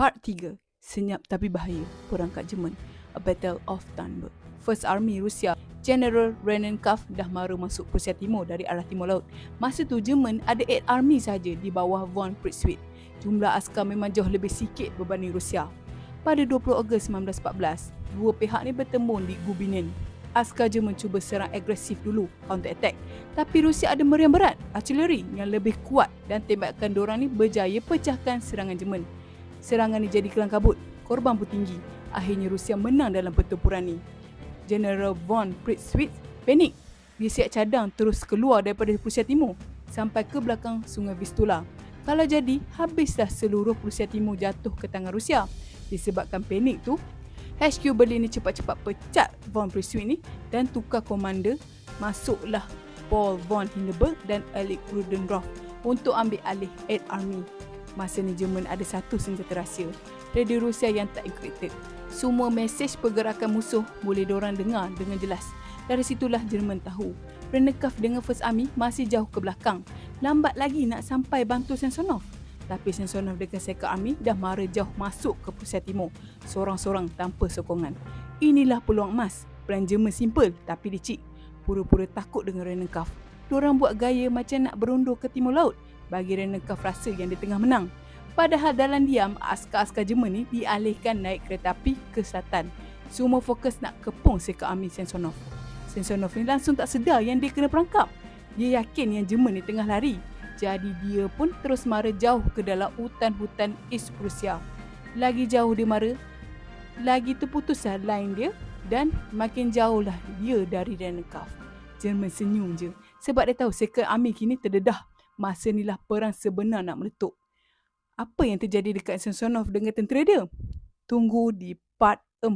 Part 3. Senyap tapi bahaya. Perang kat Jerman. A Battle of Tannenberg. First Army Rusia, General Rennenkampf dah mara masuk Prussia Timur dari arah timur laut. Masa tu Jerman ada 8 army saja di bawah von Pritschwitz. Jumlah askar memang jauh lebih sikit berbanding Rusia. Pada 20 Ogos 1914, dua pihak ni bertemu di Gubinen. Askar Jerman cuba serang agresif dulu, counter attack. Tapi Rusia ada meriam berat, artileri yang lebih kuat dan tembakan diorang ni berjaya pecahkan serangan Jerman. Serangan ni jadi kelang kabut, korban pun tinggi. Akhirnya Rusia menang dalam pertempuran ni. General von Pritschwitz panik. Dia siap cadang terus keluar daripada Prussia Timur sampai ke belakang sungai Vistula. Kalau jadi, habislah seluruh Prussia Timur jatuh ke tangan Rusia. Disebabkan panik tu, HQ Berlin ni cepat-cepat pecat von Pritschwitz ni dan tukar komander. Masuklah Paul von Hindenburg dan Erich Ludendorff untuk ambil alih 8 Army. Masa ni Jerman ada satu senjata rahsia, radio Rusia yang tak encrypted. Semua mesej pergerakan musuh boleh diorang dengar dengan jelas. Dari situlah Jerman tahu Rennenkampf dengan First Army masih jauh ke belakang. Lambat lagi nak sampai bantu Samsonov. Tapi Samsonov dengan Second Army dah mara jauh masuk ke Prussia Timur, sorang-sorang tanpa sokongan. Inilah peluang emas. Plan Jerman simple tapi licik. Pura-pura takut dengan Rennenkampf. Diorang buat gaya macam nak berundur ke timur laut bagi Rennenkampf rasa yang dia tengah menang. Padahal dalam diam, askar-askar Jerman ni dialihkan naik kereta api ke selatan. Semua fokus nak kepung Second Army Samsonov. Samsonov ni langsung tak sedar yang dia kena perangkap. Dia yakin yang Jerman ni tengah lari. Jadi dia pun terus mara jauh ke dalam hutan-hutan East Prussia. Lagi jauh dia mara, lagi terputuslah line dia dan makin jauhlah dia dari Rennenkampf. Jerman senyum je sebab dia tahu Second Army kini terdedah. Masa inilah perang sebenar nak meletup. Apa yang terjadi dekat Samsonov dengan tentera dia? Tunggu di part 4.